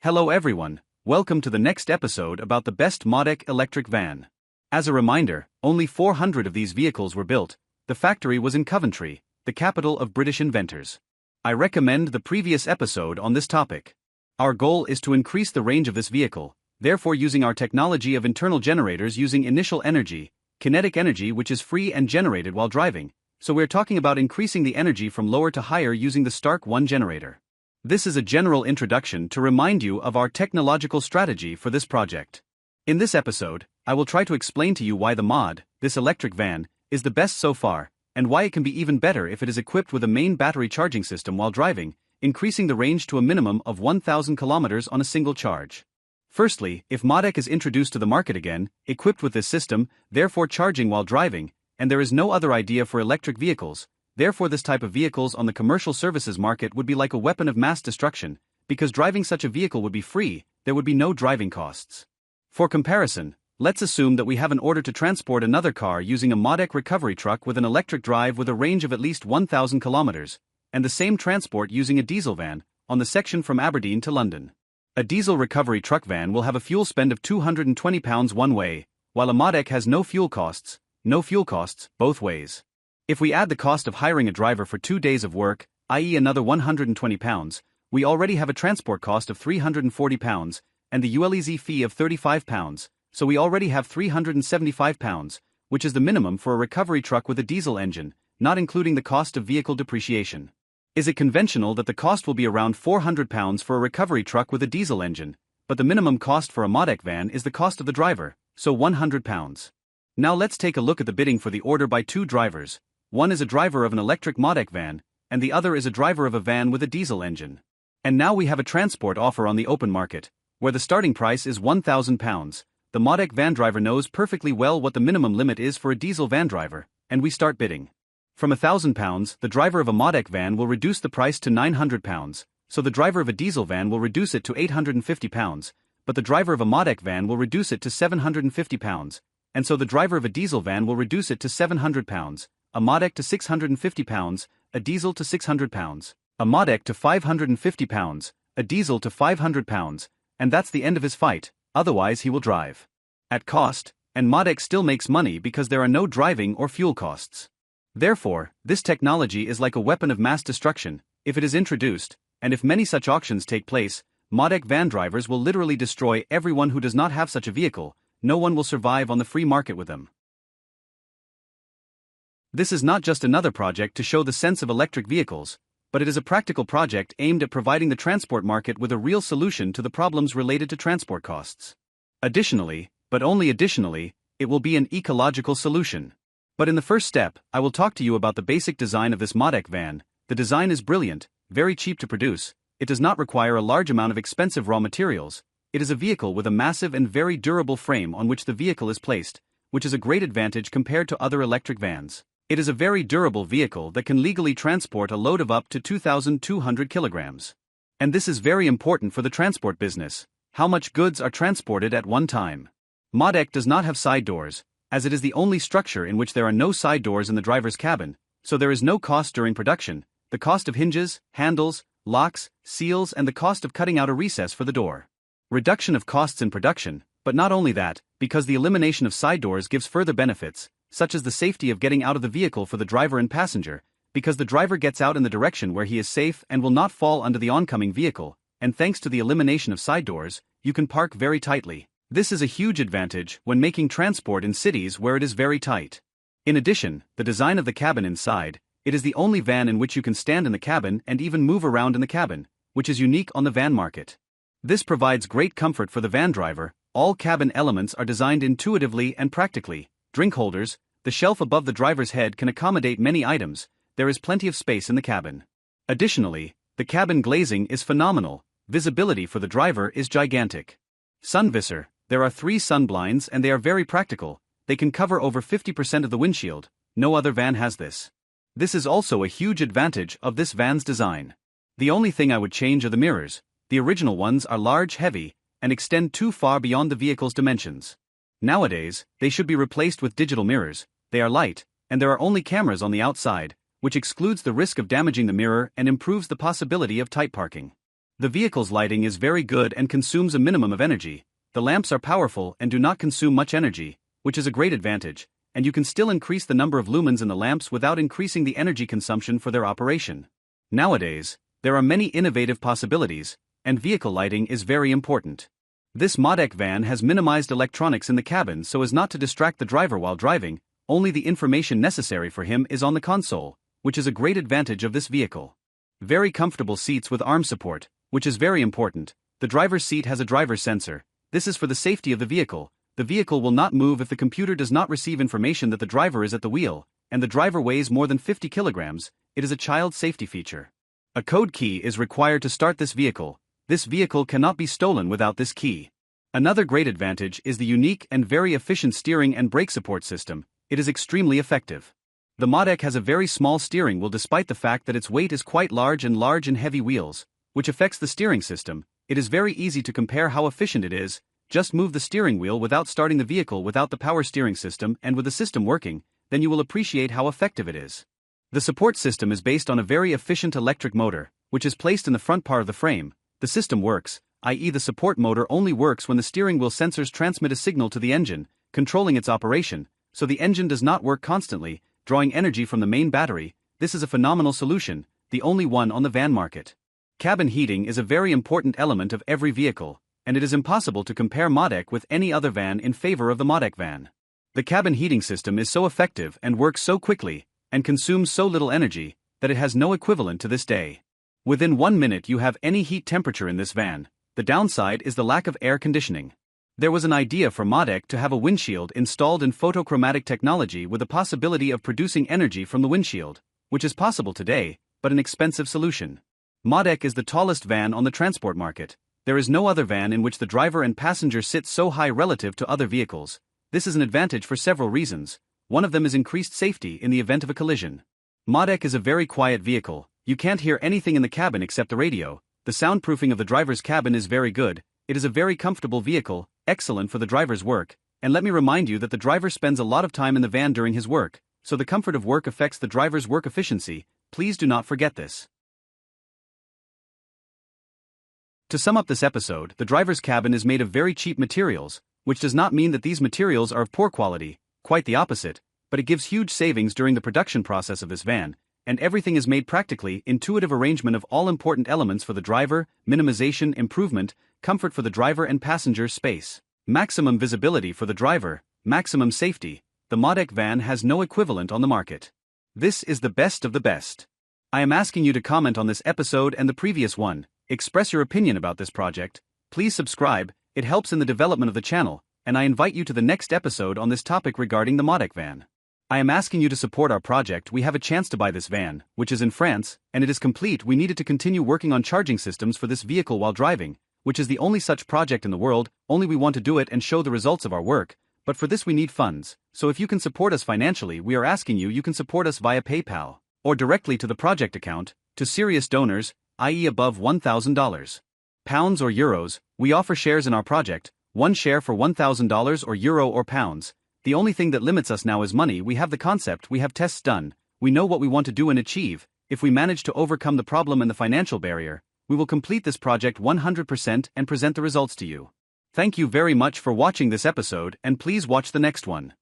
Hello everyone, welcome to the next episode about the best Modec electric van. As a reminder, only 400 of these vehicles were built. The factory was in Coventry, the capital of British inventors. I recommend the previous episode on this topic. Our goal is to increase the range of this vehicle, therefore using our technology of internal generators using initial energy, kinetic energy which is free and generated while driving, so we're talking about increasing the energy from lower to higher using the Stark 1 generator. This is a general introduction to remind you of our technological strategy for this project. In this episode, I will try to explain to you why the Mod, this electric van, is the best so far, and why it can be even better if it is equipped with a main battery charging system while driving, increasing the range to a minimum of 1,000 kilometers on a single charge. Firstly, if Modec is introduced to the market again, equipped with this system, therefore charging while driving, and there is no other idea for electric vehicles, therefore this type of vehicles on the commercial services market would be like a weapon of mass destruction, because driving such a vehicle would be free, there would be no driving costs. For comparison, let's assume that we have an order to transport another car using a Modec recovery truck with an electric drive with a range of at least 1,000 kilometers, and the same transport using a diesel van, on the section from Aberdeen to London. A diesel recovery truck van will have a fuel spend of £220 one way, while a Modec has no fuel costs, both ways. If we add the cost of hiring a driver for 2 days of work, i.e. another £120, we already have a transport cost of £340, and the ULEZ fee of £35, so we already have £375, which is the minimum for a recovery truck with a diesel engine, not including the cost of vehicle depreciation. Is it conventional that the cost will be around £400 for a recovery truck with a diesel engine, but the minimum cost for a Modec van is the cost of the driver, so £100. Now let's take a look at the bidding for the order by two drivers. One is a driver of an electric Modec van, and the other is a driver of a van with a diesel engine. And now we have a transport offer on the open market, where the starting price is £1,000. The Modec van driver knows perfectly well what the minimum limit is for a diesel van driver, and we start bidding. From £1,000, the driver of a Modec van will reduce the price to £900, so the driver of a diesel van will reduce it to £850, but the driver of a Modec van will reduce it to £750, and so the driver of a diesel van will reduce it to £700, a Modec to £650, a diesel to £600, a Modec to £550, a diesel to £500, and that's the end of his fight, otherwise he will drive at cost, and Modec still makes money because there are no driving or fuel costs. Therefore, this technology is like a weapon of mass destruction. If it is introduced, and if many such auctions take place, Modec van drivers will literally destroy everyone who does not have such a vehicle. No one will survive on the free market with them. This is not just another project to show the sense of electric vehicles, but it is a practical project aimed at providing the transport market with a real solution to the problems related to transport costs. Additionally, but only additionally, it will be an ecological solution. But in the first step, I will talk to you about the basic design of this Modec van. The design is brilliant, very cheap to produce, it does not require a large amount of expensive raw materials. It is a vehicle with a massive and very durable frame on which the vehicle is placed, which is a great advantage compared to other electric vans. It is a very durable vehicle that can legally transport a load of up to 2,200 kilograms. And this is very important for the transport business, how much goods are transported at one time. Modec does not have side doors, as it is the only structure in which there are no side doors in the driver's cabin, so there is no cost during production, the cost of hinges, handles, locks, seals and the cost of cutting out a recess for the door. Reduction of costs in production, but not only that, because the elimination of side doors gives further benefits, such as the safety of getting out of the vehicle for the driver and passenger, because the driver gets out in the direction where he is safe and will not fall under the oncoming vehicle, and thanks to the elimination of side doors, you can park very tightly. This is a huge advantage when making transport in cities where it is very tight. In addition, the design of the cabin inside, it is the only van in which you can stand in the cabin and even move around in the cabin, which is unique on the van market. This provides great comfort for the van driver. All cabin elements are designed intuitively and practically. Drink holders, the shelf above the driver's head can accommodate many items, there is plenty of space in the cabin. Additionally, the cabin glazing is phenomenal, visibility for the driver is gigantic. Sun visor, there are 3 sun blinds and they are very practical, they can cover over 50% of the windshield, no other van has this. This is also a huge advantage of this van's design. The only thing I would change are the mirrors, the original ones are large, heavy, and extend too far beyond the vehicle's dimensions. Nowadays, they should be replaced with digital mirrors, they are light, and there are only cameras on the outside, which excludes the risk of damaging the mirror and improves the possibility of tight parking. The vehicle's lighting is very good and consumes a minimum of energy. The lamps are powerful and do not consume much energy, which is a great advantage, and you can still increase the number of lumens in the lamps without increasing the energy consumption for their operation. Nowadays, there are many innovative possibilities, and vehicle lighting is very important. This Modec van has minimized electronics in the cabin so as not to distract the driver while driving. Only the information necessary for him is on the console, which is a great advantage of this vehicle. Very comfortable seats with arm support, which is very important. The driver's seat has a driver's sensor. This is for the safety of the vehicle. The vehicle will not move if the computer does not receive information that the driver is at the wheel, and the driver weighs more than 50 kilograms. It is a child safety feature. A code key is required to start this vehicle. This vehicle cannot be stolen without this key. Another great advantage is the unique and very efficient steering and brake support system. It is extremely effective. The Modec has a very small steering wheel despite the fact that its weight is quite large and heavy wheels, which affects the steering system. It is very easy to compare how efficient it is. Just move the steering wheel without starting the vehicle without the power steering system and with the system working, then you will appreciate how effective it is. The support system is based on a very efficient electric motor, which is placed in the front part of the frame. The system works, i.e. the support motor only works when the steering wheel sensors transmit a signal to the engine, controlling its operation, so the engine does not work constantly, drawing energy from the main battery. This is a phenomenal solution, the only one on the van market. Cabin heating is a very important element of every vehicle, and it is impossible to compare Modec with any other van in favor of the Modec van. The cabin heating system is so effective and works so quickly, and consumes so little energy, that it has no equivalent to this day. Within 1 minute you have any heat temperature in this van. The downside is the lack of air conditioning. There was an idea for Modec to have a windshield installed in photochromatic technology with the possibility of producing energy from the windshield, which is possible today, but an expensive solution. Modec is the tallest van on the transport market. There is no other van in which the driver and passenger sit so high relative to other vehicles. This is an advantage for several reasons. One of them is increased safety in the event of a collision. Modec is a very quiet vehicle. You can't hear anything in the cabin except the radio. The soundproofing of the driver's cabin is very good. It is a very comfortable vehicle, excellent for the driver's work, and let me remind you that the driver spends a lot of time in the van during his work, so the comfort of work affects the driver's work efficiency. Please do not forget this. To sum up this episode, the driver's cabin is made of very cheap materials, which does not mean that these materials are of poor quality, quite the opposite, but it gives huge savings during the production process of this van, and everything is made practically intuitive arrangement of all important elements for the driver, minimization, improvement, comfort for the driver and passenger, space, maximum visibility for the driver, maximum safety. The Modec van has no equivalent on the market. This is the best of the best. I am asking you to comment on this episode and the previous one. Express your opinion about this project. Please subscribe, it helps in the development of the channel, and I invite you to the next episode on this topic regarding the Modec van. I am asking you to support our project. We have a chance to buy this van, which is in France, and it is complete. We needed to continue working on charging systems for this vehicle while driving, which is the only such project in the world. Only we want to do it and show the results of our work, but for this we need funds. So if you can support us financially, we are asking you can support us via PayPal, or directly to the project account, to serious donors, i.e. above $1,000. Pounds or euros, we offer shares in our project, one share for $1,000 or euro or pounds. The only thing that limits us now is money. We have the concept, we have tests done, we know what we want to do and achieve. If we manage to overcome the problem and the financial barrier, we will complete this project 100% and present the results to you. Thank you very much for watching this episode, and please watch the next one.